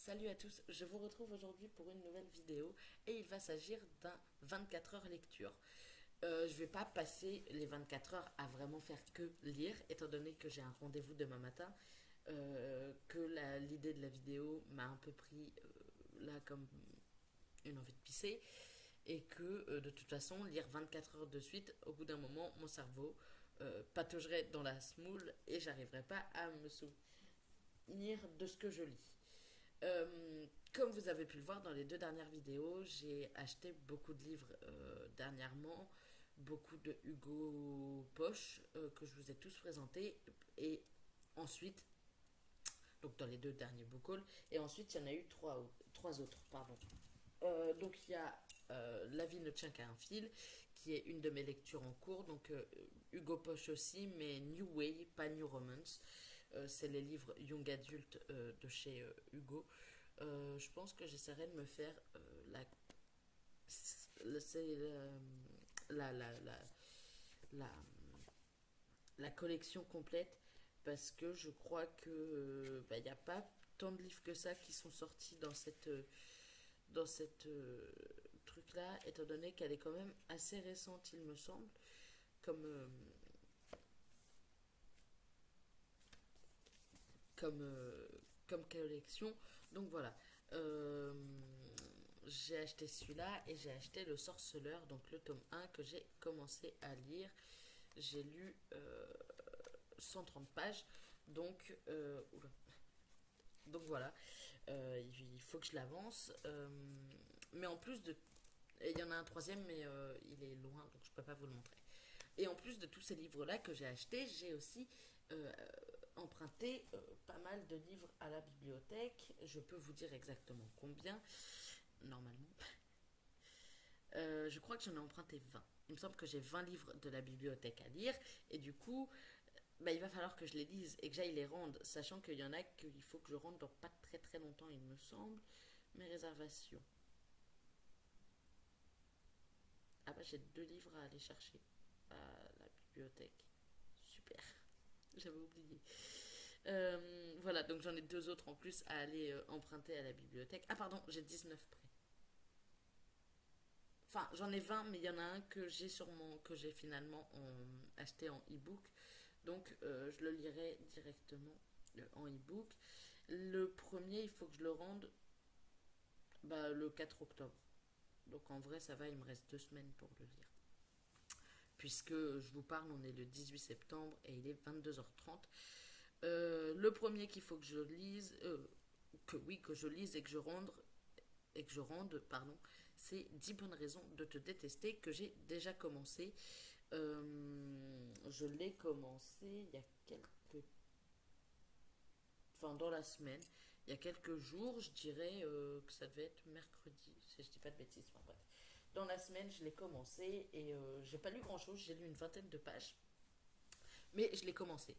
Salut à tous, je vous retrouve aujourd'hui pour une nouvelle vidéo et il va s'agir d'un 24 heures lecture. Je vais pas passer les 24 heures à vraiment faire que lire, étant donné que j'ai un rendez-vous demain matin, que l'idée de la vidéo m'a un peu pris là comme une envie de pisser, et que de toute façon, lire 24 heures de suite, au bout d'un moment, mon cerveau pataugerait dans la smoule et j'arriverais pas à me souvenir de ce que je lis. Comme vous avez pu le voir dans les deux dernières vidéos, j'ai acheté beaucoup de livres dernièrement, beaucoup de Hugo Poche que je vous ai tous présentés, et ensuite, donc dans les deux derniers book hauls, et ensuite il y en a eu trois autres, pardon. Donc il y a La vie ne tient qu'à un fil, qui est une de mes lectures en cours, donc Hugo Poche aussi, mais New Way, pas New Romance. C'est les livres Young Adult de chez Hugo. Je pense que j'essaierai de me faire c'est la, la collection complète, parce que je crois que il n'y a pas tant de livres que ça qui sont sortis dans cette truc là, étant donné qu'elle est quand même assez récente, il me semble, comme comme, euh, comme collection. Donc voilà. Euh, j'ai acheté celui-là et j'ai acheté Le Sorceleur, donc le tome 1 que j'ai commencé à lire. J'ai lu 130 pages, donc, donc voilà. Il faut que je l'avance. Mais en plus de. Et il y en a un troisième, mais il est loin, donc je ne peux pas vous le montrer. Et en plus de tous ces livres-là que j'ai achetés, j'ai aussi euh, emprunté pas mal de livres à la bibliothèque. Je peux vous dire exactement combien, normalement. Je crois que j'en ai emprunté 20. Il me semble que j'ai 20 livres de la bibliothèque à lire. Et du coup, bah, il va falloir que je les lise et que j'aille les rendre, sachant qu'il y en a qu'il faut que je rende dans pas très très longtemps, il me semble. Mes réservations. Ah bah j'ai 2 livres à aller chercher à la bibliothèque. Super, j'avais oublié. Voilà, donc j'en ai 2 autres en plus à aller emprunter à la bibliothèque. Ah pardon, j'ai 19 prêts. Enfin, j'en ai 20, mais il y en a un que j'ai finalement acheté en e-book. Donc je le lirai directement en e-book. Le premier, il faut que je le rende le 4 octobre. Donc en vrai, ça va, il me reste 2 semaines pour le lire. Puisque je vous parle, on est le 18 septembre et il est 22h30. Le premier qu'il faut que je lise, que je lise et que je rende, pardon, c'est 10 bonnes raisons de te détester, que j'ai déjà commencé. Je l'ai commencé il y a dans la semaine, il y a quelques jours, je dirais que ça devait être mercredi, si je dis pas de bêtises, enfin bref. Dans la semaine, je l'ai commencé et j'ai pas lu grand chose, j'ai lu une vingtaine de pages, mais je l'ai commencé.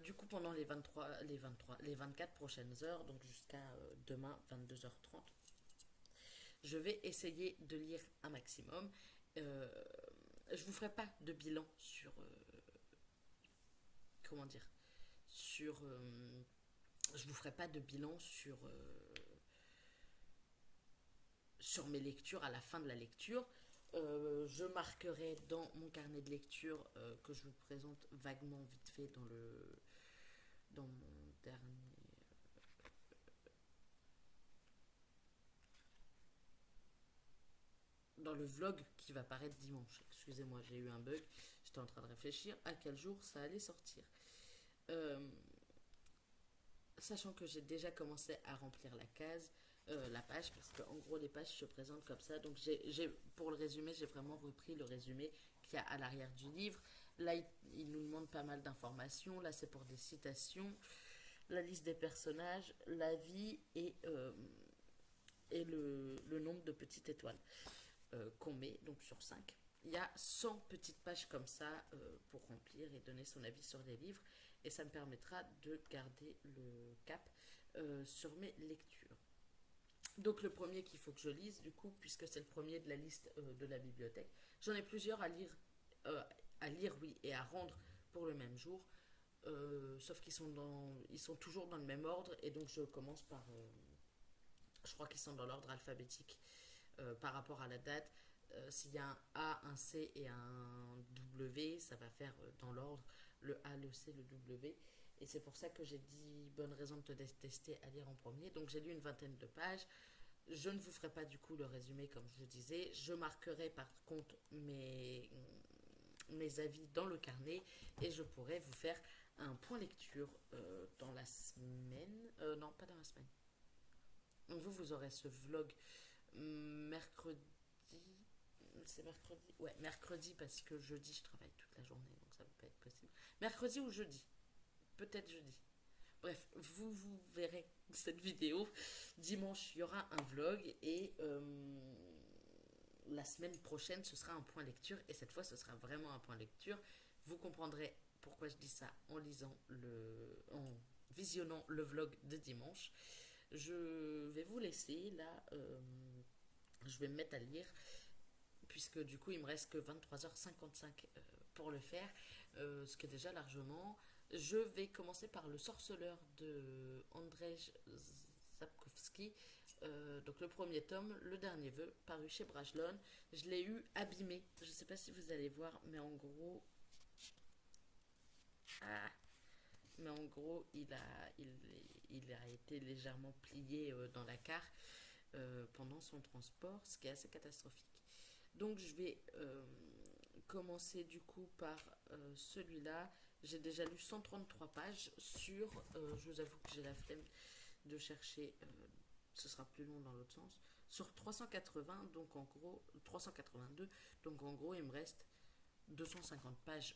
Du coup, pendant les 24 prochaines heures, donc jusqu'à demain 22h30, je vais essayer de lire un maximum. Euh, je vous ferai pas de bilan sur comment dire sur je vous ferai pas de bilan sur mes lectures à la fin de la lecture. Je marquerai dans mon carnet de lecture que je vous présente vaguement vite fait dans mon dernier dans le vlog qui va paraître dimanche. Excusez-moi, j'ai eu un bug. J'étais en train de réfléchir à quel jour ça allait sortir. Euh, Sachant que j'ai déjà commencé à remplir la page, parce qu'en gros les pages se présentent comme ça. Donc pour le résumé, j'ai vraiment repris le résumé qu'il y a à l'arrière du livre. Là, il nous demande pas mal d'informations. Là, c'est pour des citations, la liste des personnages, la vie et le nombre de petites étoiles qu'on met donc sur 5. Il y a 100 petites pages comme ça pour remplir et donner son avis sur les livres, et ça me permettra de garder le cap sur mes lectures. Donc le premier qu'il faut que je lise, du coup, puisque c'est le premier de la liste de la bibliothèque, j'en ai plusieurs à lire, oui, et à rendre pour le même jour. sauf ils sont toujours dans le même ordre et donc je commence par, je crois qu'ils sont dans l'ordre alphabétique par rapport à la date. S'il y a un A, un C et un W, ça va faire dans l'ordre le A, le C, le W. Et c'est pour ça que j'ai dit bonne raison de te détester à lire en premier. Donc j'ai lu une vingtaine de pages. Je ne vous ferai pas du coup le résumé comme je vous disais. Je marquerai par contre mes avis dans le carnet et je pourrai vous faire un point lecture dans la semaine. Non, pas dans la semaine. Donc vous aurez ce vlog mercredi. C'est mercredi. Ouais, mercredi parce que jeudi je travaille toute la journée donc ça ne peut pas être possible. Mercredi ou jeudi. Peut-être jeudi. Bref, vous verrez cette vidéo. Dimanche, il y aura un vlog et la semaine prochaine, ce sera un point lecture. Et cette fois, ce sera vraiment un point lecture. Vous comprendrez pourquoi je dis ça en visionnant le vlog de dimanche. Je vais vous laisser là. Je vais me mettre à lire puisque du coup il me reste que 23h55 pour le faire, ce qui est déjà largement. Je vais commencer par Le Sorceleur de Andrzej Sapkowski. Donc le premier tome, Le Dernier Vœu, paru chez Brajlon. Je l'ai eu abîmé. Je ne sais pas si vous allez voir, mais en gros, ah, il a été légèrement plié dans la carte pendant son transport, ce qui est assez catastrophique. Donc je vais commencer du coup par celui-là. J'ai déjà lu 133 pages sur, je vous avoue que j'ai la flemme de chercher, ce sera plus long dans l'autre sens, sur 380, donc en gros, 382, donc en gros il me reste 250 pages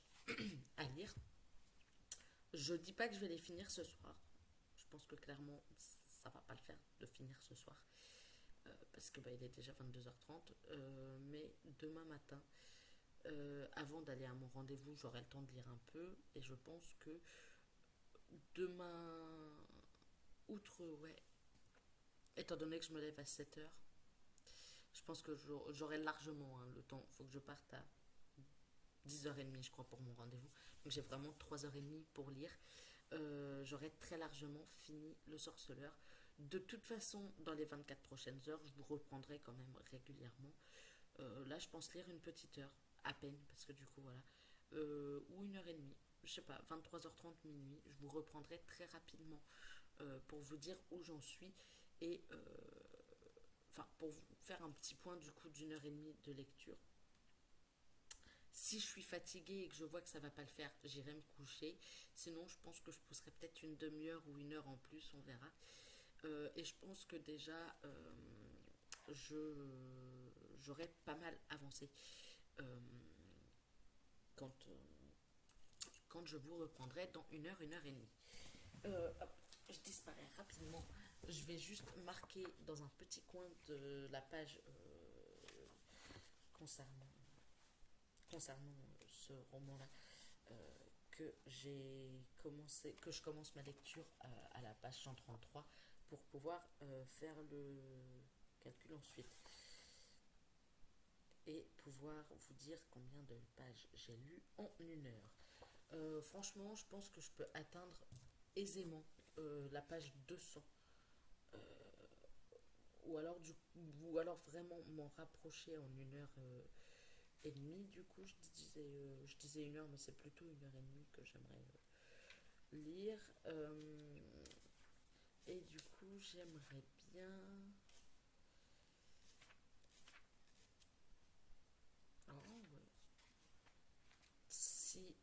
à lire. Je dis pas que je vais les finir ce soir. Je pense que clairement ça va pas le faire de finir ce soir. Parce que il est déjà 22h30. Mais demain matin, avant d'aller à mon rendez-vous, j'aurai le temps de lire un peu. Et je pense que demain, ouais, étant donné que je me lève à 7h, je pense que j'aurai largement le temps. Il faut que je parte à 10h30, je crois, pour mon rendez-vous. Donc j'ai vraiment 3h30 pour lire. J'aurai très largement fini Le Sorceleur. De toute façon, dans les 24 prochaines heures, je vous reprendrai quand même régulièrement. Là, je pense lire une petite heure, à peine, parce que du coup, voilà. Ou 1h30, je sais pas, 23h30, minuit. Je vous reprendrai très rapidement pour vous dire où j'en suis et pour vous faire un petit point du coup d'1h30 de lecture. Si je suis fatiguée et que je vois que ça va pas le faire, j'irai me coucher. Sinon, je pense que je pousserai peut-être une demi-heure ou 1 heure en plus, on verra. Et je pense que déjà, j'aurais pas mal avancé quand, quand je vous reprendrai dans 1 heure, 1h30. Hop, je disparais rapidement. Je vais juste marquer dans un petit coin de la page concernant, concernant ce roman-là que je commence ma lecture à la page 133 pour pouvoir faire le calcul ensuite et pouvoir vous dire combien de pages j'ai lu en 1 heure. Franchement, je pense que je peux atteindre aisément la page 200 euh, ou alors vraiment m'en rapprocher en 1 heure et demie. Du coup, je disais 1 heure, mais c'est plutôt 1 heure et demie que j'aimerais lire. Et du coup, j'aimerais bien. Ouais. Si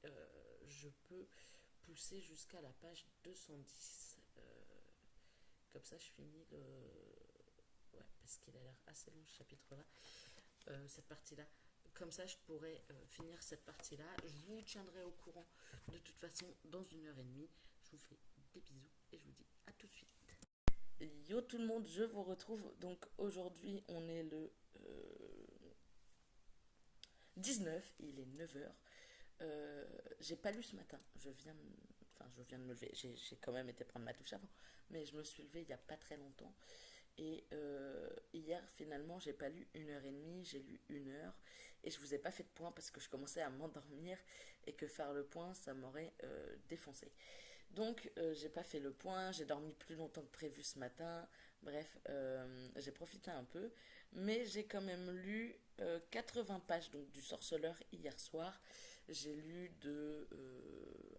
je peux pousser jusqu'à la page 210. Comme ça, je finis le. Ouais, parce qu'il a l'air assez long ce chapitre-là. Cette partie-là. Comme ça, je pourrais finir cette partie-là. Je vous tiendrai au courant de toute façon dans 1 heure et demie. Je vous fais des bisous et je vous dis à tout de suite. Yo tout le monde, je vous retrouve. Donc aujourd'hui, on est le 19, il est 9h. J'ai pas lu ce matin. Je viens de me lever. J'ai quand même été prendre ma douche avant, mais je me suis levée il y a pas très longtemps. Et hier, finalement, j'ai pas lu 1 heure et demie, j'ai lu 1 heure. Et je vous ai pas fait de point parce que je commençais à m'endormir et que faire le point, ça m'aurait défoncé. Donc, j'ai pas fait le point, j'ai dormi plus longtemps que prévu ce matin. Bref, j'ai profité un peu. Mais j'ai quand même lu 80 pages donc, du Sorceleur hier soir. J'ai lu de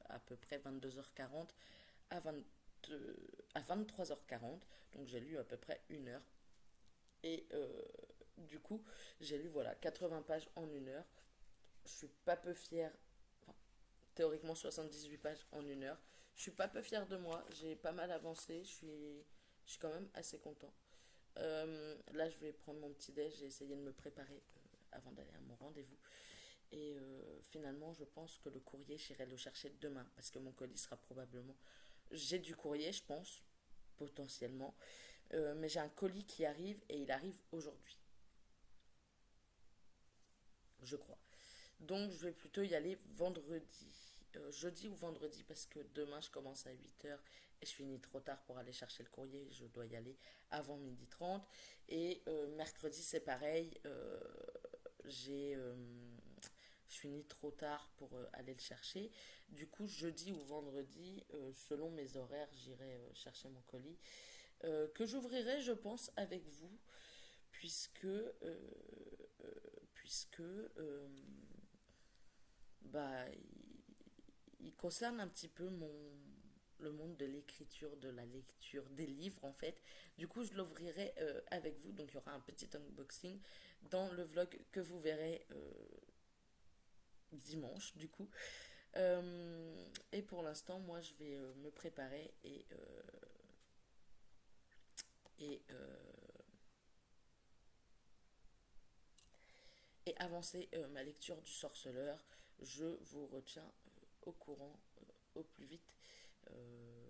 à peu près 22h40 à 20 à 23h40. Donc j'ai lu à peu près 1 heure. Et du coup, j'ai lu voilà 80 pages en 1 heure. Je suis pas peu fière, enfin, théoriquement 78 pages en 1 heure. Je suis pas peu fière de moi, j'ai pas mal avancé, je suis quand même assez content. Là, je vais prendre mon petit déj, j'ai essayé de me préparer avant d'aller à mon rendez-vous. Et finalement, je pense que le courrier, j'irai le chercher demain parce que mon colis sera probablement. J'ai du courrier, je pense, potentiellement. Mais j'ai un colis qui arrive et il arrive aujourd'hui, je crois. Donc je vais plutôt y aller vendredi. Jeudi ou vendredi parce que demain je commence à 8h et je finis trop tard pour aller chercher le courrier. Je dois y aller avant 12h30. Et mercredi c'est pareil. J'ai je finis trop tard pour aller le chercher. Du coup, jeudi ou vendredi, selon mes horaires, j'irai chercher mon colis. Que j'ouvrirai, je pense, avec vous, puisque, puisque bah, il concerne un petit peu le monde de l'écriture, de la lecture, des livres en fait. Du coup, je l'ouvrirai avec vous, donc il y aura un petit unboxing dans le vlog que vous verrez dimanche du coup. Et pour l'instant, moi, je vais me préparer et, et avancer ma lecture du Sorceleur. Je vous retiens au courant au plus vite.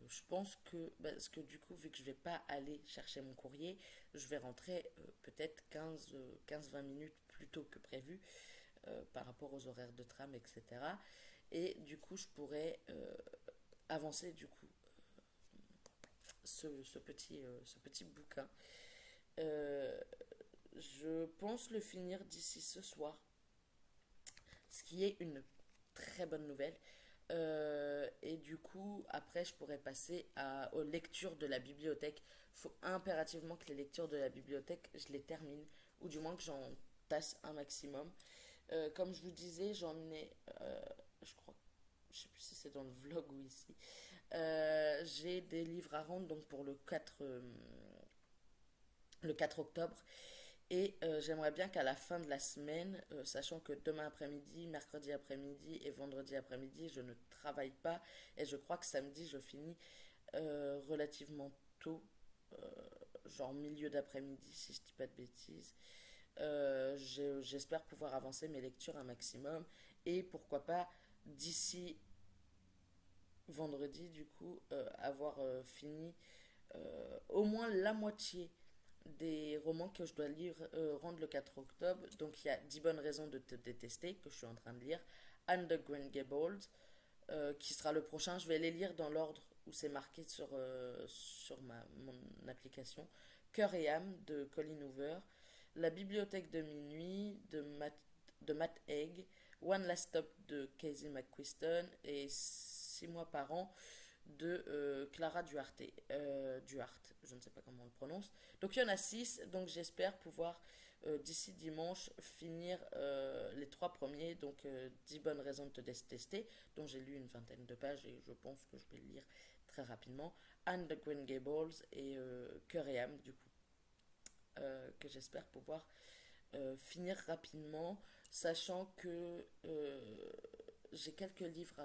Je pense que, parce que du coup, vu que je vais pas aller chercher mon courrier, je vais rentrer peut-être 15-20 minutes plus tôt que prévu par rapport aux horaires de tram, etc. Et du coup, je pourrais avancer du coup ce petit bouquin. Euh, je pense le finir d'ici ce soir, ce qui est une très bonne nouvelle. Et du coup, après, je pourrais passer aux lectures de la bibliothèque. Il faut impérativement que les lectures de la bibliothèque, je les termine, ou du moins que j'en tasse un maximum. Comme je vous disais, j'en ai, je crois, je sais plus si c'est dans le vlog ou ici, j'ai des livres à rendre donc pour le 4 octobre. Et j'aimerais bien qu'à la fin de la semaine, sachant que demain après-midi, mercredi après-midi et vendredi après-midi, je ne travaille pas. Et je crois que samedi, je finis relativement tôt, euh, genre milieu d'après-midi, si je dis pas de bêtises. J'espère pouvoir avancer mes lectures un maximum. Et pourquoi pas, d'ici vendredi, du coup, avoir fini au moins la moitié des romans que je dois lire, rendre le 4 octobre. Donc il y a 10 bonnes raisons de te détester que je suis en train de lire. And the Green Gables, qui sera le prochain. Je vais les lire dans l'ordre où c'est marqué sur mon application. Cœur et âme de Colin Hoover. La bibliothèque de minuit de Matt Haig. One Last Stop de Casey McQuiston. Et 6 mois par an de Clara Duarte. Duarte, je ne sais pas comment on le prononce. Donc il y en a 6, donc j'espère pouvoir d'ici dimanche finir les 3 premiers, donc 10 bonnes raisons de te détester, dont j'ai lu une vingtaine de pages et je pense que je vais le lire très rapidement. And the Green Gables et Cœur et âme, du coup, que j'espère pouvoir finir rapidement, sachant que j'ai quelques livres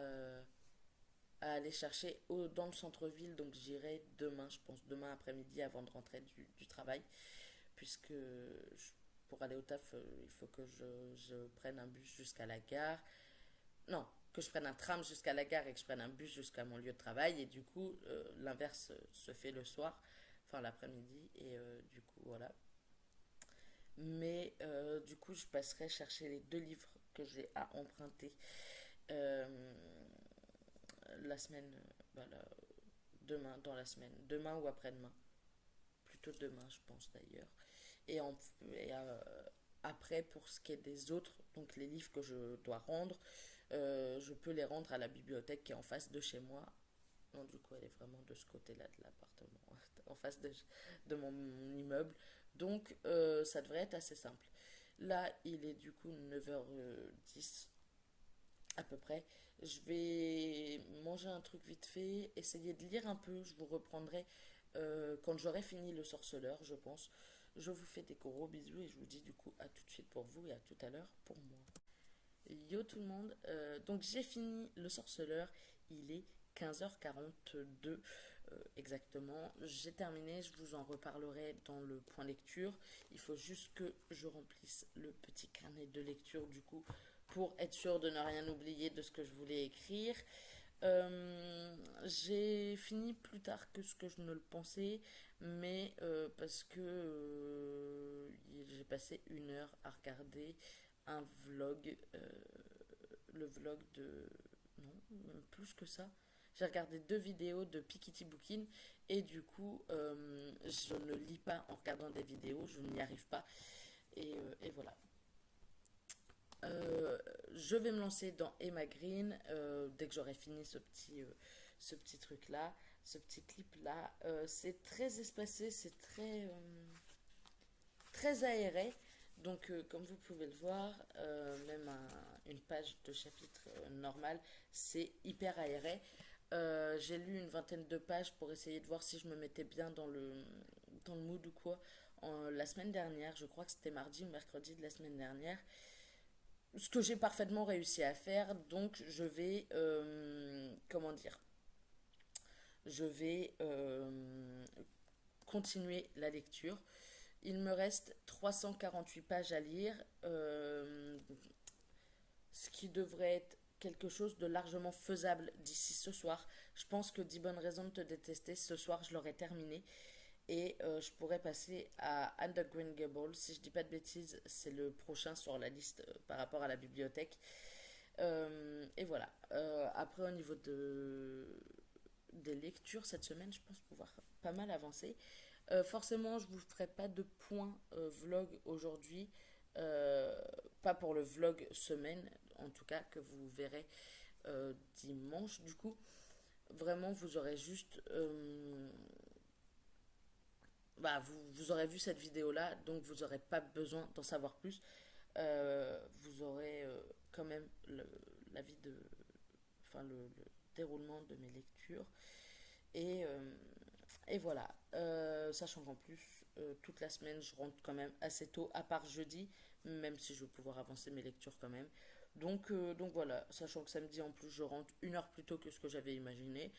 à aller chercher dans le centre-ville, donc j'irai demain, je pense demain après-midi avant de rentrer du travail, puisque pour aller au taf, il faut que je prenne un bus jusqu'à la gare. Non, que je prenne un tram jusqu'à la gare et que je prenne un bus jusqu'à mon lieu de travail, et du coup, l'inverse se fait le soir, enfin l'après-midi, et du coup, voilà. Mais du coup, je passerai chercher les 2 livres que j'ai à emprunter euh, la semaine, voilà, demain, dans la semaine, demain ou après-demain, plutôt demain, je pense d'ailleurs. Et, en, et après, pour ce qui est des autres, donc les livres que je dois rendre, je peux les rendre à la bibliothèque qui est en face de chez moi. Non, du coup, elle est vraiment de ce côté-là de l'appartement, en face de mon immeuble. Donc, ça devrait être assez simple. Là, il est du coup 9h10 à peu près. Je vais manger un truc vite fait, essayer de lire un peu. Je vous reprendrai quand j'aurai fini Le Sorceleur, je pense. Je vous fais des gros bisous et je vous dis du coup à tout de suite pour vous et à tout à l'heure pour moi. Yo tout le monde, donc j'ai fini Le Sorceleur, il est 15h42 exactement. J'ai terminé, je vous en reparlerai dans le point lecture. Il faut juste que je remplisse le petit carnet de lecture du coup pour être sûr de ne rien oublier de ce que je voulais écrire. J'ai fini plus tard que ce que je ne le pensais, mais parce que j'ai passé 1 heure à regarder un vlog, le vlog de... Non, même plus que ça. J'ai regardé 2 vidéos de Pikiti Bookin et du coup, je ne lis pas en regardant des vidéos, je n'y arrive pas. Et voilà. Euh, je vais me lancer dans Emma Green dès que j'aurai fini ce petit truc-là, ce petit clip-là. C'est très espacé, c'est très aéré. Donc, comme vous pouvez le voir, même une page de chapitre normale, c'est hyper aéré. J'ai lu une vingtaine de pages pour essayer de voir si je me mettais bien dans le mood ou quoi. La semaine dernière, je crois que c'était mardi ou mercredi de la semaine dernière, ce que j'ai parfaitement réussi à faire. Donc, je vais, comment dire, je vais continuer la lecture. Il me reste 348 pages à lire, ce qui devrait être quelque chose de largement faisable d'ici ce soir. Je pense que 10 bonnes raisons de te détester, ce soir je l'aurai terminé. Et je pourrais passer à Under Green Gables. Si je dis pas de bêtises, c'est le prochain sur la liste par rapport à la bibliothèque. Et voilà. Après, au niveau des lectures cette semaine, je pense pouvoir pas mal avancer. Forcément, je vous ferai pas de point vlog aujourd'hui. Pas pour le vlog semaine, en tout cas, que vous verrez dimanche. Du coup, vraiment, vous aurez juste. Vous aurez vu cette vidéo-là, donc vous n'aurez pas besoin d'en savoir plus. Vous aurez quand même l'avis de. Enfin, le déroulement de mes lectures. Et, euh, et voilà. Sachant qu'en plus, toute la semaine, je rentre quand même assez tôt, à part jeudi, même si je vais pouvoir avancer mes lectures quand même. Donc voilà, sachant que samedi en plus, je rentre 1 heure plus tôt que ce que j'avais imaginé.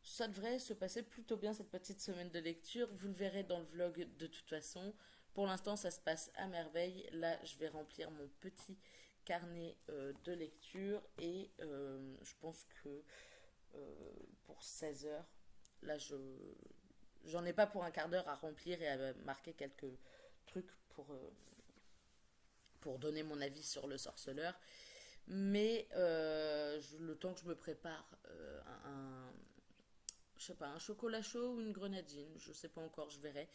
Ça devrait se passer plutôt bien cette petite semaine de lecture. Vous le verrez dans le vlog de toute façon. Pour l'instant, ça se passe à merveille. Là, je vais remplir mon petit carnet de lecture et je pense que pour 16 heures, là, j'en ai pas pour un quart d'heure à remplir et à marquer quelques trucs pour donner mon avis sur le sorceleur. Mais le temps que je me prépare je sais pas, un chocolat chaud ou une grenadine, je sais pas encore, je verrai.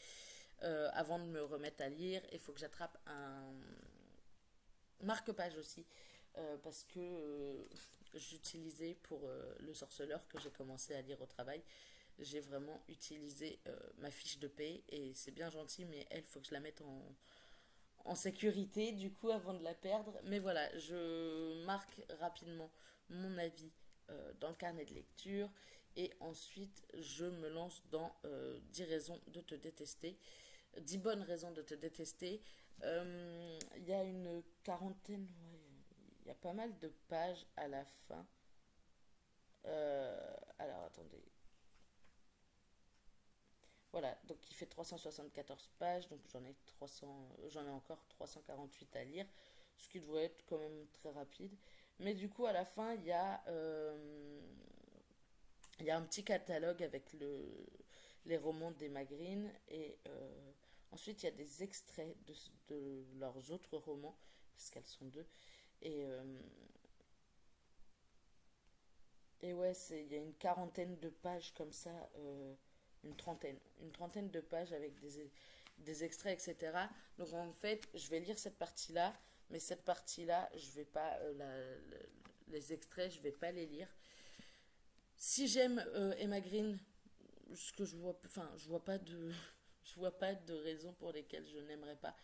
Avant de me remettre à lire, il faut que j'attrape un marque-page aussi, parce que j'utilisais pour le sorceleur que j'ai commencé à lire au travail, j'ai vraiment utilisé ma fiche de paie et c'est bien gentil, mais elle, faut que je la mette en sécurité du coup avant de la perdre. Mais voilà, je marque rapidement mon avis dans le carnet de lecture et ensuite je me lance dans 10 raisons de te détester. 10 bonnes raisons de te détester. Il y a une quarantaine, ouais, il y a pas mal de pages à la fin. Alors attendez. Voilà, donc il fait 374 pages, donc j'en ai encore 348 à lire, ce qui devrait être quand même très rapide. Mais du coup, à la fin, il y a un petit catalogue avec les romans d'Emma Green et ensuite il y a des extraits de leurs autres romans, puisqu'elles sont deux. Et, euh, et ouais, il y a une quarantaine de pages comme ça une trentaine de pages avec des extraits, etc. Donc en fait, je vais lire cette partie-là, mais cette partie-là, je vais pas, les extraits, je vais pas les lire. Si j'aime Emma Green, ce que je vois, enfin, je vois pas de, je vois pas de raison pour lesquelles je n'aimerais pas.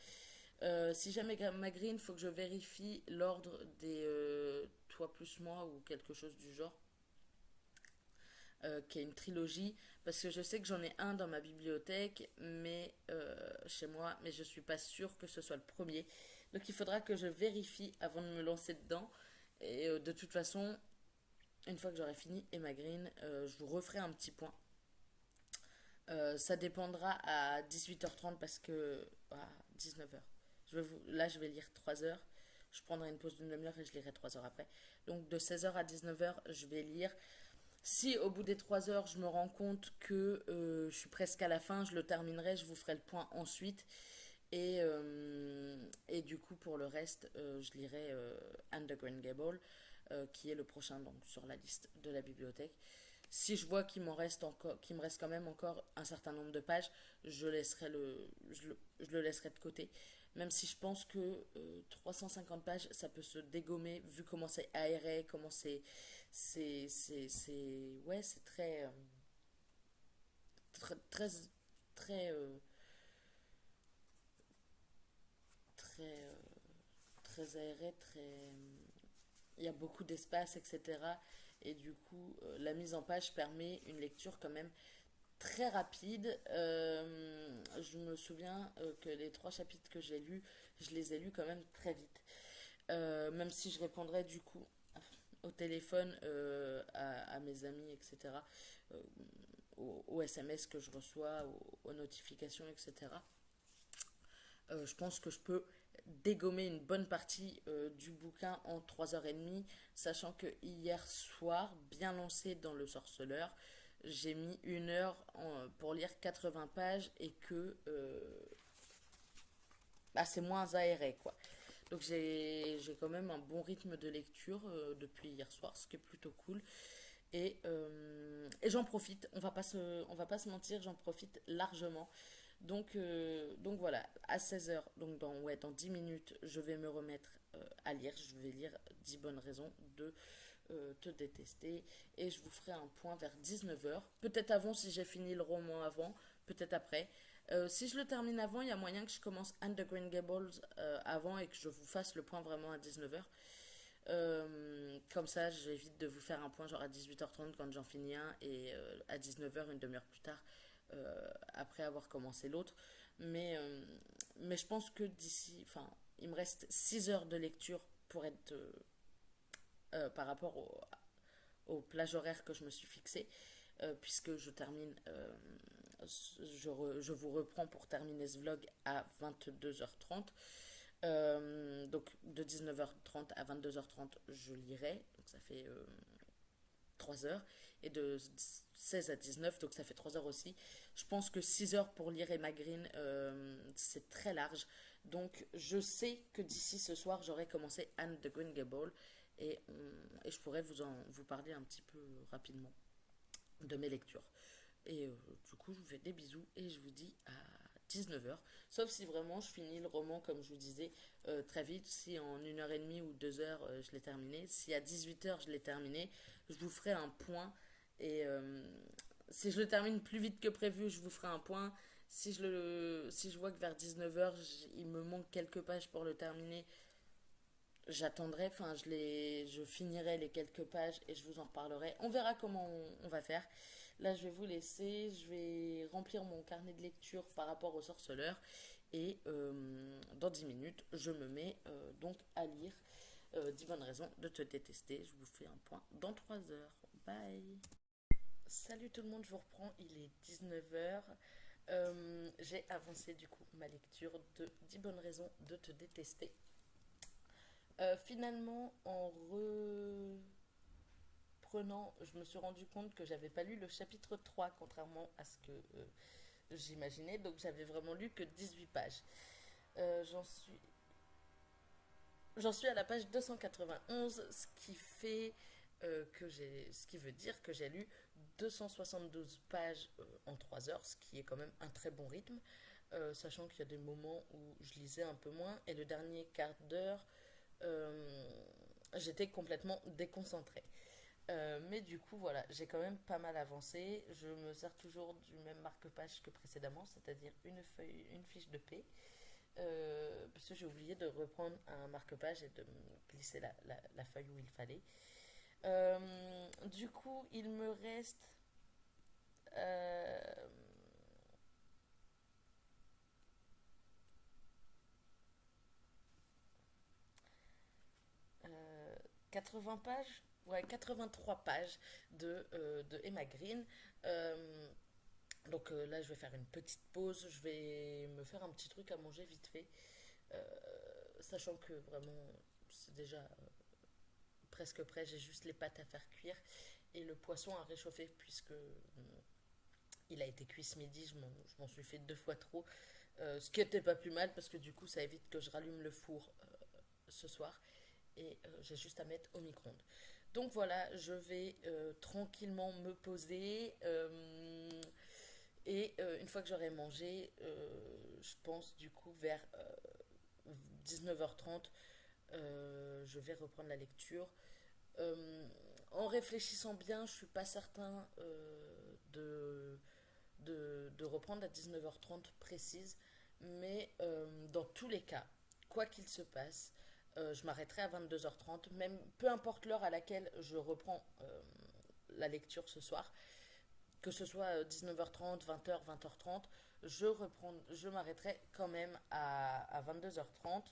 Si j'aime Emma Green, il faut que je vérifie l'ordre des Toi plus moi ou quelque chose du genre, qui est une trilogie, parce que je sais que j'en ai un dans ma bibliothèque, mais chez moi, mais je suis pas sûre que ce soit le premier. Donc il faudra que je vérifie avant de me lancer dedans. Et de toute façon, une fois que j'aurai fini Emma Green, je vous referai un petit point. Ça dépendra à 18h30 parce que à 19h. Là, je vais lire 3 heures. Je prendrai une pause d'une demi-heure et je lirai 3 heures après. Donc de 16h à 19h, je vais lire. Si au bout des 3 heures, je me rends compte que je suis presque à la fin, je le terminerai, je vous ferai le point ensuite. Et du coup, pour le reste, je lirai Anne de Green Gable, qui est le prochain donc, sur la liste de la bibliothèque. Si je vois qu'il me reste quand même encore un certain nombre de pages, je le laisserai de côté. Même si je pense que 350 pages, ça peut se dégommer vu comment c'est aéré, comment ouais, c'est très, très, très, très, très aéré, très, il y a beaucoup d'espace, etc. Et du coup, la mise en page permet une lecture quand même très rapide. Je me souviens que les 3 chapitres que j'ai lus, je les ai lus quand même très vite. Même si je répondrais du coup au téléphone à mes amis, etc., euh, aux SMS que je reçois, aux notifications, etc. Je pense que je peux dégommer une bonne partie du bouquin en 3h30, sachant que hier soir, bien lancé dans Le Sorceleur, j'ai mis 1 heure pour lire 80 pages et que bah, c'est moins aéré, quoi. Donc j'ai quand même un bon rythme de lecture depuis hier soir, ce qui est plutôt cool. Et j'en profite, on va pas se mentir, j'en profite largement. Donc voilà, à 16h, donc dans 10 minutes, je vais me remettre à lire. Je vais lire 10 bonnes raisons de te détester. Et je vous ferai un point vers 19h. Peut-être avant si j'ai fini le roman avant, peut-être après. Si je le termine avant, il y a moyen que je commence Anne de Green Gables avant et que je vous fasse le point vraiment à 19h. Comme ça, j'évite de vous faire un point genre à 18h30 quand j'en finis un et à 19h, une demi-heure plus tard, après avoir commencé l'autre. Mais, euh, mais je pense que enfin, il me reste 6 heures de lecture pour être par rapport au plage horaire que je me suis fixé, puisque je termine, je vous reprends pour terminer ce vlog à 22h30. Donc de 19h30 à 22h30, je lirai, donc ça fait 3 heures, et de 16 à 19, donc ça fait 3 heures aussi. Je pense que 6 heures pour lire Emma Green, c'est très large. Donc je sais que d'ici ce soir, j'aurai commencé Anne de Green Gable et je pourrais vous parler un petit peu rapidement de mes lectures. Et du coup, je vous fais des bisous et je vous dis à 19h. Sauf si vraiment je finis le roman, comme je vous disais, très vite. Si en 1h30 ou 2 heures, je l'ai terminé. Si à 18h, je l'ai terminé, je vous ferai un point. Et si je le termine plus vite que prévu, je vous ferai un point. Si je vois que vers 19h, il me manque quelques pages pour le terminer, j'attendrai, enfin je finirai les quelques pages et je vous en reparlerai. On verra comment on va faire. Là, je vais vous laisser, je vais remplir mon carnet de lecture par rapport au sorceleur et dans 10 minutes, je me mets donc à lire 10 bonnes raisons de te détester. Je vous fais un point dans 3 heures. Bye. Salut tout le monde, je vous reprends, il est 19h. J'ai avancé du coup ma lecture de 10 bonnes raisons de te détester. Finalement, en reprenant, je me suis rendu compte que j'avais pas lu le chapitre 3, contrairement à ce que j'imaginais. Donc j'avais vraiment lu que 18 pages. Euh, j'en suis, J'en suis à la page 291, ce qui veut dire que j'ai lu 272 pages en 3 heures, ce qui est quand même un très bon rythme, sachant qu'il y a des moments où je lisais un peu moins, et le dernier quart d'heure, euh, j'étais complètement déconcentrée. Mais du coup, voilà, j'ai quand même pas mal avancé. Je me sers toujours du même marque-page que précédemment, c'est-à-dire une feuille, une fiche de paix. Parce que j'ai oublié de reprendre un marque-page et de glisser la feuille où il fallait. Du coup, il me reste euh, 80 pages, ouais, 83 pages de Emma Green. Euh, là, je vais faire une petite pause. Je vais me faire un petit truc à manger vite fait. Euh, Sachant que vraiment, c'est déjà presque prêt. J'ai juste les pâtes à faire cuire et le poisson à réchauffer puisque il a été cuit ce midi. Je m'en suis fait 2 fois trop. Ce qui n'était pas plus mal parce que du coup, ça évite que je rallume le four ce soir. Et j'ai juste à mettre au micro-ondes. Donc voilà, je vais tranquillement me poser. Et une fois que j'aurai mangé, je pense du coup vers 19h30, je vais reprendre la lecture. Euh, En réfléchissant bien, je suis pas certain de reprendre à 19h30 précise, mais dans tous les cas, quoi qu'il se passe, je m'arrêterai à 22h30, même peu importe l'heure à laquelle je reprends la lecture ce soir, que ce soit 19h30, 20h, 20h30, je m'arrêterai quand même à 22h30.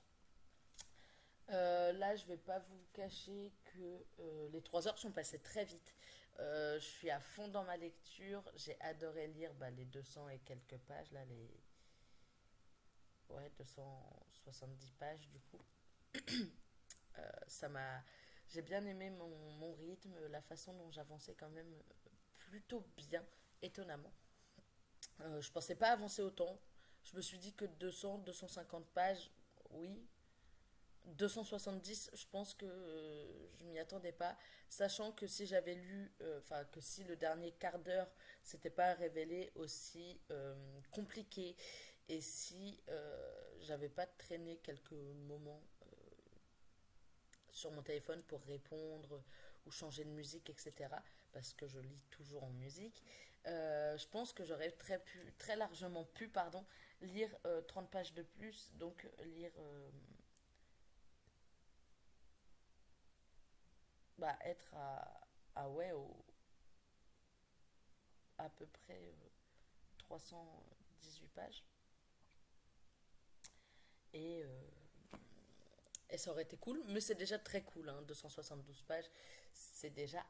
Là, je vais pas vous cacher que les 3 heures sont passées très vite. Je suis à fond dans ma lecture. J'ai adoré lire les 200 et quelques pages, là, les ouais, 270 pages du coup. Ça m'a, j'ai bien aimé mon rythme, la façon dont j'avançais quand même plutôt bien, étonnamment. Je pensais pas avancer autant. Je me suis dit que 200, 250 pages, oui, 270, je pense que je m'y attendais pas, sachant que si j'avais lu, enfin que si le dernier quart d'heure s'était pas révélé aussi compliqué et si j'avais pas traîné quelques moments sur mon téléphone pour répondre ou changer de musique, etc., parce que je lis toujours en musique, je pense que j'aurais très largement pu, pardon, lire 30 pages de plus, donc lire être ouais, à peu près 318 pages. Et, euh, et ça aurait été cool, mais c'est déjà très cool, hein, 272 pages, c'est déjà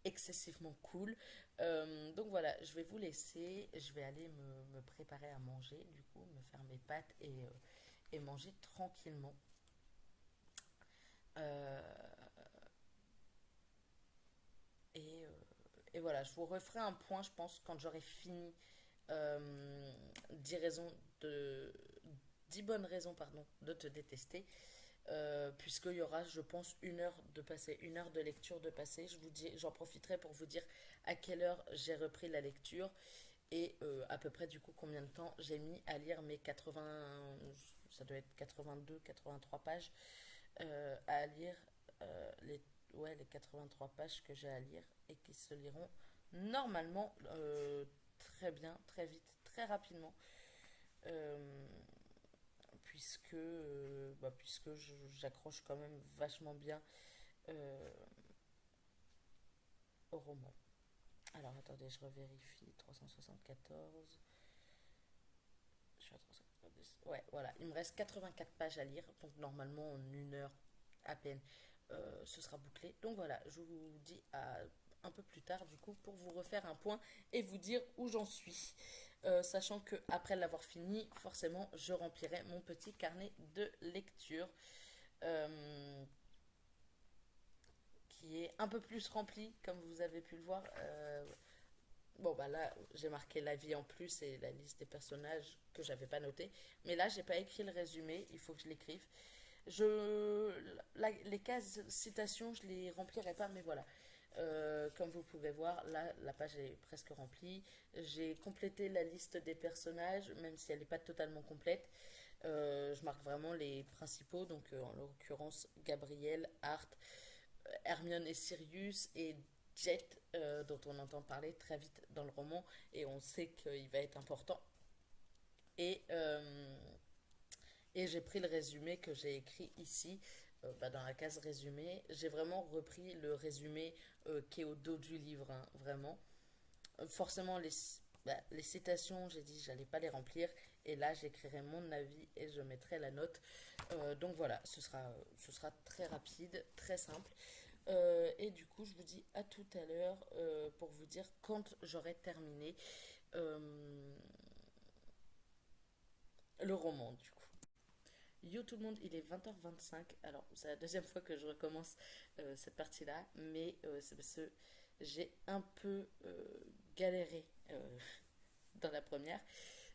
excessivement cool. Donc voilà, je vais vous laisser, je vais aller me préparer à manger, du coup, me faire mes pâtes et manger tranquillement. Euh, et, euh, et voilà, je vous referai un point, je pense, quand j'aurai fini 10 raisons de 10 bonnes raisons pardon, de te détester. Puisqu'il y aura, je pense, 1 heure de passé, 1 heure de lecture de passé. J'en profiterai pour vous dire à quelle heure j'ai repris la lecture et à peu près du coup combien de temps j'ai mis à lire mes 80, ça doit être 82, 83 pages à lire les 83 pages que j'ai à lire et qui se liront normalement très bien, très vite, très rapidement. Euh, puisque j'accroche quand même vachement bien euh, au roman. Alors attendez, je revérifie. 374. Je suis à 370. Ouais, voilà. Il me reste 84 pages à lire. Donc normalement, en 1 heure à peine, ce sera bouclé. Donc voilà, je vous dis à un peu plus tard, du coup, pour vous refaire un point et vous dire où j'en suis. Sachant que après l'avoir fini, forcément, je remplirai mon petit carnet de lecture. Euh, qui est un peu plus rempli, comme vous avez pu le voir. Bon, bah là, j'ai marqué la vie en plus et la liste des personnages que j'avais pas noté. Mais là, j'ai pas écrit le résumé, il faut que je l'écrive. Les cases citations, je les remplirai pas, mais voilà. Comme vous pouvez voir, là, la page est presque remplie. J'ai complété la liste des personnages, même si elle n'est pas totalement complète. Je marque vraiment les principaux, donc en l'occurrence Gabriel, Art, Hermione et Sirius, et Jet, dont on entend parler très vite dans le roman, et on sait qu'il va être important. Et, euh, et j'ai pris le résumé que j'ai écrit ici, dans la case résumé. J'ai vraiment repris le résumé qui est au dos du livre, hein, vraiment. Forcément, les citations, j'ai dit j'allais pas les remplir. Et là, j'écrirai mon avis et je mettrai la note. Donc voilà, ce sera très rapide, très simple. Et du coup, je vous dis à tout à l'heure pour vous dire quand j'aurai terminé euh, le roman, du coup. Yo tout le monde, il est 20h25. Alors, c'est la deuxième fois que je recommence cette partie-là, mais c'est parce que j'ai un peu galéré dans la première.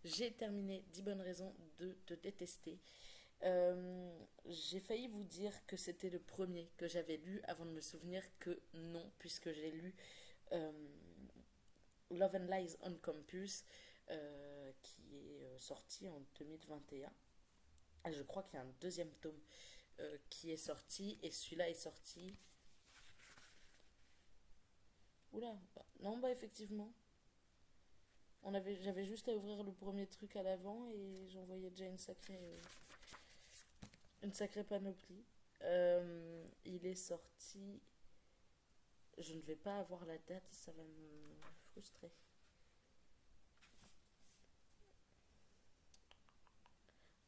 J'ai terminé 10 bonnes raisons de te détester. J'ai failli vous dire que c'était le premier que j'avais lu avant de me souvenir que non, puisque j'ai lu euh, Love and Lies on Campus, qui est sorti en 2021. Ah, je crois qu'il y a un deuxième tome qui est sorti, et celui-là est sorti. Oula, non, bah effectivement. J'avais juste à ouvrir le premier truc à l'avant et j'envoyais déjà une sacrée panoplie. Il est sorti. Je ne vais pas avoir la date, ça va me frustrer.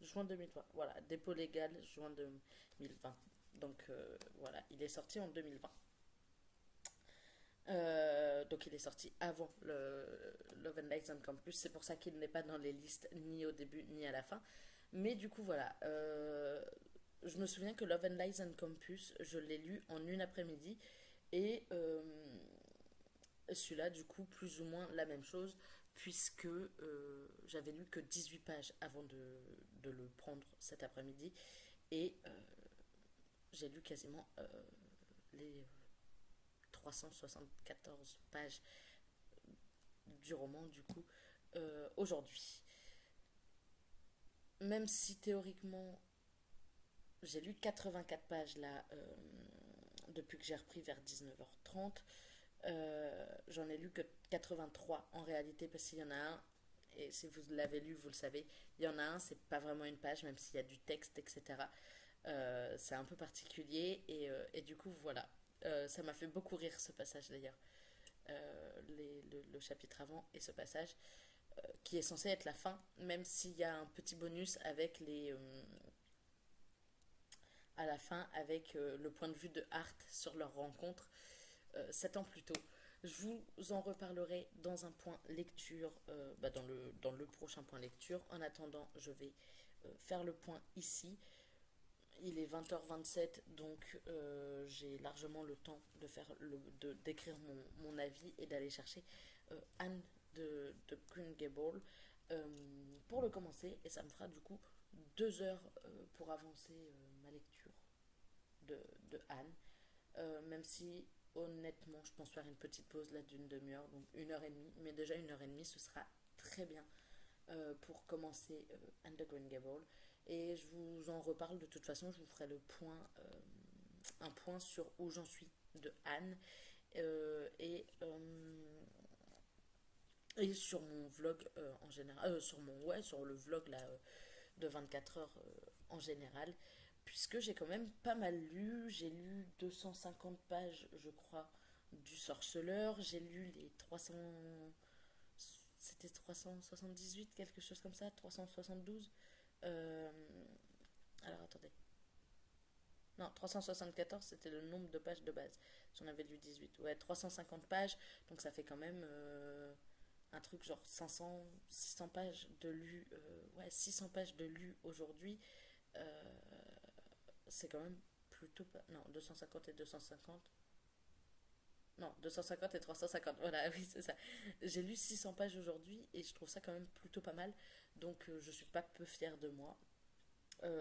Juin 2020. Voilà, dépôt légal, juin 2020. Donc voilà, il est sorti en 2020. Donc il est sorti avant le Love and Lights on Campus. C'est pour ça qu'il n'est pas dans les listes ni au début ni à la fin. Mais du coup voilà, je me souviens que Love and Lies on Campus, je l'ai lu en une après-midi. Et celui-là, du coup, plus ou moins la même chose, puisque j'avais lu que 18 pages avant de le prendre cet après-midi. Et j'ai lu quasiment les 374 pages du roman, du coup, aujourd'hui. Même si théoriquement, j'ai lu 84 pages là, depuis que j'ai repris vers 19h30. J'en ai lu que 83 en réalité, parce qu'il y en a un, et si vous l'avez lu, vous le savez, il y en a un, c'est pas vraiment une page, même s'il y a du texte, etc. C'est un peu particulier, et du coup, voilà. Ça m'a fait beaucoup rire ce passage d'ailleurs, le chapitre avant et ce passage, qui est censé être la fin, même s'il y a un petit bonus avec à la fin, avec le point de vue de Hart sur leur rencontre 7 ans plus tôt. Je vous en reparlerai dans un point lecture, dans le prochain point lecture. En attendant, je vais faire le point ici. Il est 20h27, donc j'ai largement le temps d'écrire mon avis et d'aller chercher Anne de Green Gable pour le commencer. Et ça me fera du coup 2 heures pour avancer ma lecture de Anne. Même si honnêtement je pense faire une petite pause là d'une demi-heure, donc 1h30. Mais déjà 1h30 ce sera très bien pour commencer Anne de Green Gable. Et je vous en reparle de toute façon, je vous ferai un point sur où j'en suis de Anne et sur mon vlog en général, sur le vlog là de 24 heures en général, puisque j'ai quand même pas mal lu. J'ai lu 250 pages, je crois, du Sorceleur. J'ai lu les 300. C'était 378, quelque chose comme ça, 372. Euh, alors attendez. Non, 374, c'était le nombre de pages de base. J'en avais lu 18. Ouais, 350 pages, donc ça fait quand même un truc genre 500, 600 pages de lu. Ouais, 600 pages de lu aujourd'hui. Euh, c'est quand même plutôt pas. Non, 250 et 250. Non, 250 et 350, voilà, oui, c'est ça. J'ai lu 600 pages aujourd'hui et je trouve ça quand même plutôt pas mal. Donc je suis pas peu fière de moi.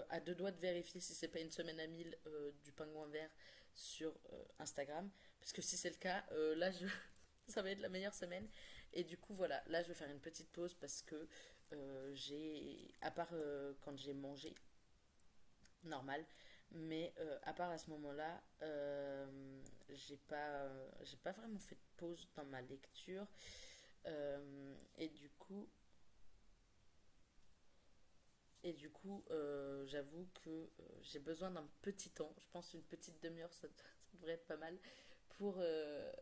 À deux doigts de vérifier si c'est pas une semaine à 1000 du pingouin vert sur Instagram. Parce que si c'est le cas, là, ça va être la meilleure semaine. Et du coup, voilà, là, je vais faire une petite pause parce que à part quand j'ai mangé, normal, mais à part à ce moment-là, j'ai pas vraiment fait de pause dans ma lecture. Et du coup, j'avoue que j'ai besoin d'un petit temps. Je pense une petite demi-heure, ça devrait être pas mal pour, euh,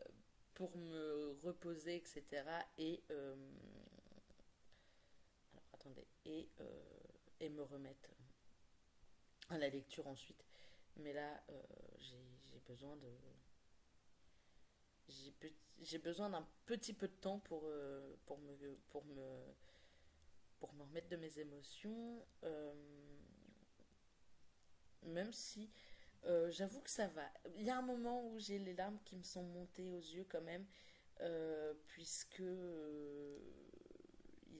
pour me reposer, etc. Alors, attendez, et me remettre à la lecture ensuite. Mais là, j'ai besoin de, j'ai besoin d'un petit peu de temps pour me remettre de mes émotions. Même si j'avoue que ça va. Il y a un moment où j'ai les larmes qui me sont montées aux yeux quand même, puisque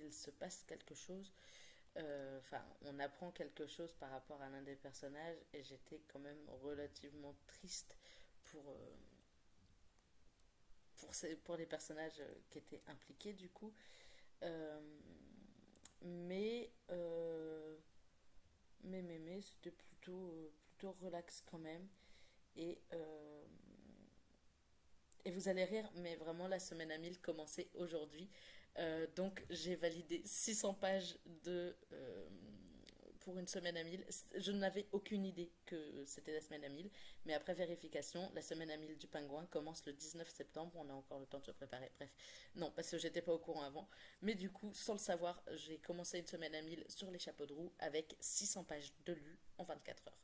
il se passe quelque chose. Enfin, on apprend quelque chose par rapport à l'un des personnages et j'étais quand même relativement triste pour, pour les personnages qui étaient impliqués du coup. Euh, mais, euh, mais c'était plutôt relax quand même. Et, euh, et vous allez rire, mais vraiment la semaine à 1000 commençait aujourd'hui. Donc j'ai validé 600 pages pour une semaine à 1000. Je n'avais aucune idée que c'était la semaine à 1000, mais après vérification, la semaine à 1000 du pingouin commence le 19 septembre. On a encore le temps de se préparer. Bref, non, parce que j'étais pas au courant avant. Mais du coup, sans le savoir, j'ai commencé une semaine à 1000 sur les chapeaux de roue avec 600 pages de lu en 24 heures.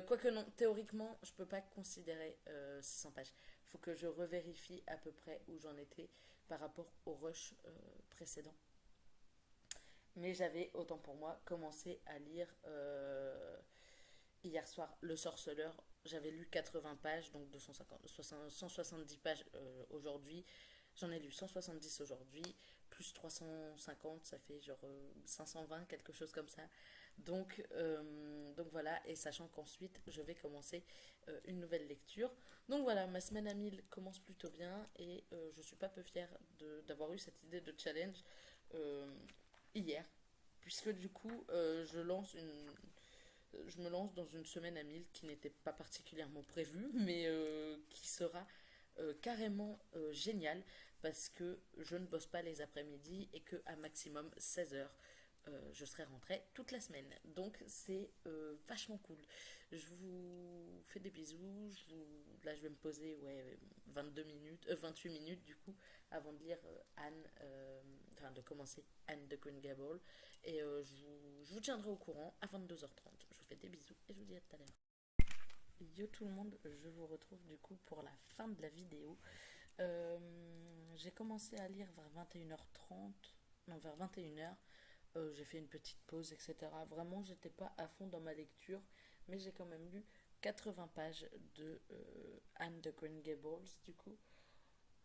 Quoique non, théoriquement, je peux pas considérer 600 pages. Il faut que je revérifie à peu près où j'en étais par rapport au rush précédent. Mais j'avais, autant pour moi, commencé à lire hier soir Le Sorceleur. J'avais lu 80 pages, donc 170 pages aujourd'hui. J'en ai lu 170 aujourd'hui, plus 350, ça fait genre 520, quelque chose comme ça. Donc voilà, et sachant qu'ensuite je vais commencer une nouvelle lecture. Donc voilà, ma semaine à 1000 commence plutôt bien et je suis pas peu fière d'avoir eu cette idée de challenge euh, hier, puisque du coup je me lance dans une semaine à 1000 qui n'était pas particulièrement prévue, mais qui sera carrément géniale parce que je ne bosse pas les après-midi et que à maximum 16 heures je serai rentrée toute la semaine. Donc c'est vachement cool. Je vous fais des bisous. Là je vais me poser 22 minutes, 28 minutes du coup avant de lire enfin de commencer Anne de Green Gable. Et je vous tiendrai au courant à 22h30. Je vous fais des bisous et je vous dis à tout à l'heure. Yo tout le monde, je vous retrouve du coup pour la fin de la vidéo. Euh, j'ai commencé à lire vers 21h30, non vers 21h. J'ai fait une petite pause, etc. Vraiment, j'étais pas à fond dans ma lecture, mais j'ai quand même lu 80 pages de Anne de Green Gables, du coup,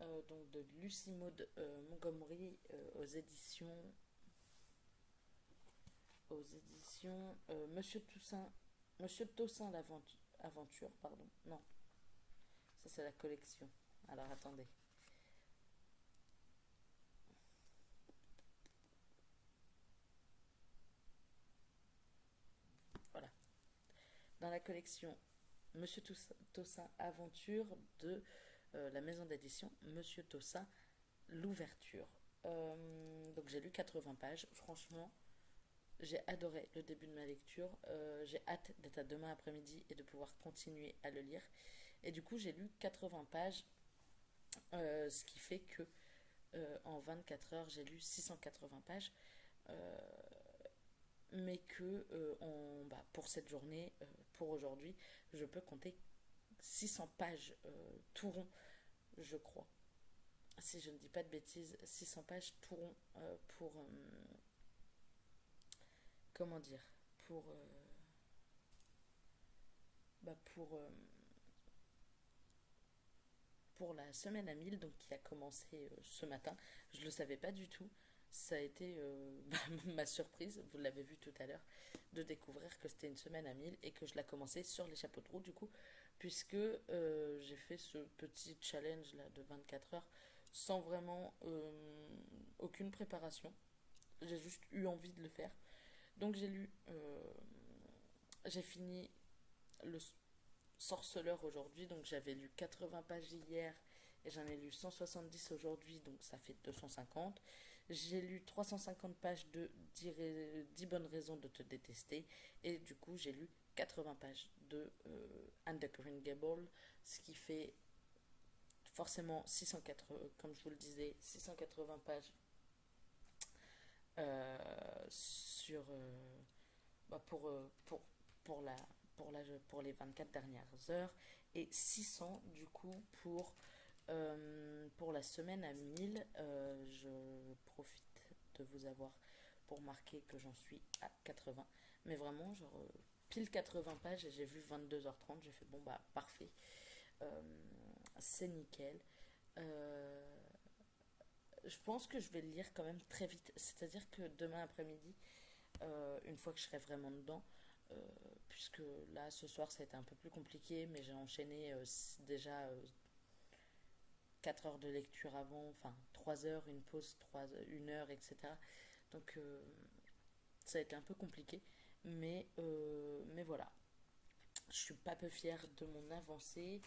donc de Lucy Maud Montgomery aux éditions Monsieur Toussaint l'Aventure, pardon. Non, ça c'est la collection. Alors attendez. Voilà. Dans la collection Monsieur Toussaint Aventure de la maison d'édition Monsieur Toussaint l'ouverture. Donc j'ai lu 80 pages. Franchement, j'ai adoré le début de ma lecture. J'ai hâte d'être à demain après-midi et de pouvoir continuer à le lire. Et du coup, j'ai lu 80 pages, ce qui fait que en 24 heures, j'ai lu 680 pages. Euh, mais que pour cette journée, pour aujourd'hui, je peux compter 600 pages tout rond, je crois. Si je ne dis pas de bêtises, 600 pages tout rond comment dire, pour, bah pour, euh, pour la semaine à 1000 donc qui a commencé ce matin. Je ne le savais pas du tout. Ça a été ma surprise, vous l'avez vu tout à l'heure, de découvrir que c'était une semaine à 1000 et que je la commençais sur les chapeaux de roue du coup, puisque j'ai fait ce petit challenge là de 24 heures sans vraiment aucune préparation. J'ai juste eu envie de le faire. Donc j'ai fini le Sorceleur aujourd'hui, donc j'avais lu 80 pages hier et j'en ai lu 170 aujourd'hui, donc ça fait 250. J'ai lu 350 pages de 10 bonnes raisons de te détester et du coup j'ai lu 80 pages de Anne de Green Gable, ce qui fait forcément 680, comme je vous le disais, 680 pages sur bah, pour la pour les 24 dernières heures et 600 du coup pour la semaine à 1000. Je profite de vous avoir pour marquer que j'en suis à 80, mais vraiment genre pile 80 pages et j'ai vu 22h30. J'ai fait bon bah parfait. Euh, c'est nickel. Euh, je pense que je vais le lire quand même très vite, c'est-à-dire que demain après-midi, une fois que je serai vraiment dedans, euh, puisque là ce soir ça a été un peu plus compliqué, mais j'ai enchaîné déjà 4 heures de lecture avant, enfin 3 heures, une pause, 1 heure, etc. Donc ça a été un peu compliqué, mais voilà. Je suis pas peu fière de mon avancée.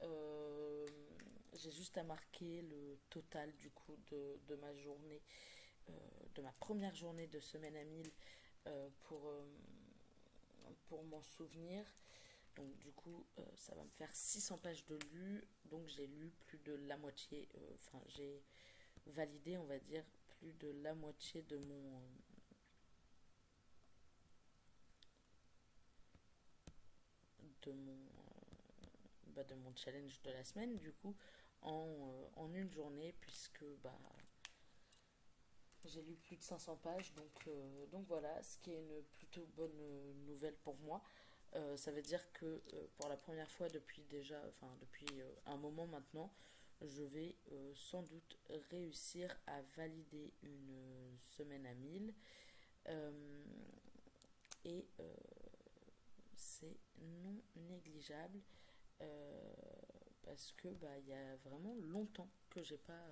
Euh, j'ai juste à marquer le total du coup de ma journée, euh, de ma première journée de semaine à 1000 pour m'en souvenir. Donc du coup, ça va me faire 600 pages de lu. Donc j'ai lu plus de la moitié, enfin j'ai validé, on va dire, plus de la moitié de mon challenge de la semaine, du coup, en une journée, puisque bah, j'ai lu plus de 500 pages. Donc voilà, ce qui est une plutôt bonne nouvelle pour moi. Ça veut dire que pour la première fois depuis un moment maintenant, je vais sans doute réussir à valider une semaine à 1000. Euh, et c'est non négligeable euh, parce que bah, il y a vraiment longtemps que j'ai pas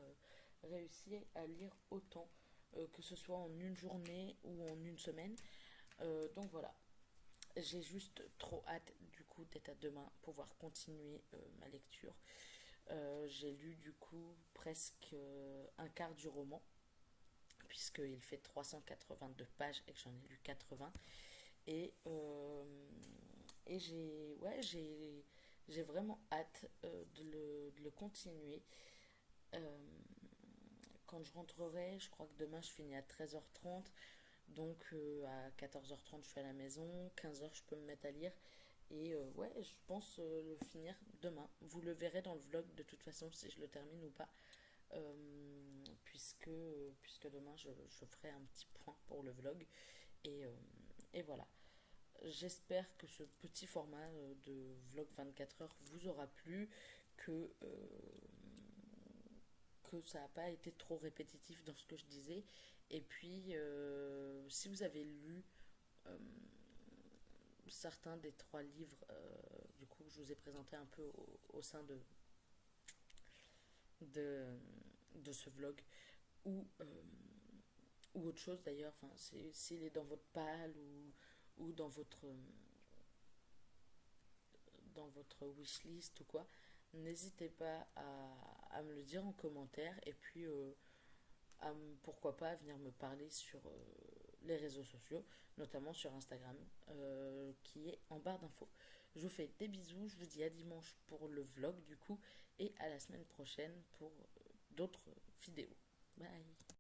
réussi à lire autant, que ce soit en une journée ou en une semaine. Donc voilà, j'ai juste trop hâte du coup d'être à demain, pouvoir continuer ma lecture. J'ai lu du coup presque un quart du roman, puisqu'il fait 382 pages et que j'en ai lu 80. Et, euh, et j'ai vraiment hâte de le continuer. Euh, Quand je rentrerai, je crois que demain je finis à 13h30. Donc à 14h30 je suis à la maison, 15h je peux me mettre à lire. Et ouais, je pense le finir demain. Vous le verrez dans le vlog de toute façon si je le termine ou pas. Puisque demain je ferai un petit point pour le vlog. Et, euh, et voilà. J'espère que ce petit format de vlog 24 heures vous aura plu, que, que ça n'a pas été trop répétitif dans ce que je disais. Et puis, si vous avez lu euh, certains des 3 livres du coup que je vous ai présenté un peu au sein de, de ce vlog, ou, ou autre chose d'ailleurs, enfin, s'il est dans votre pal ou dans votre wishlist ou quoi, n'hésitez pas à me le dire en commentaire et puis pourquoi pas venir me parler sur les réseaux sociaux, notamment sur Instagram, qui est en barre d'infos. Je vous fais des bisous, je vous dis à dimanche pour le vlog du coup, et à la semaine prochaine pour d'autres vidéos. Bye.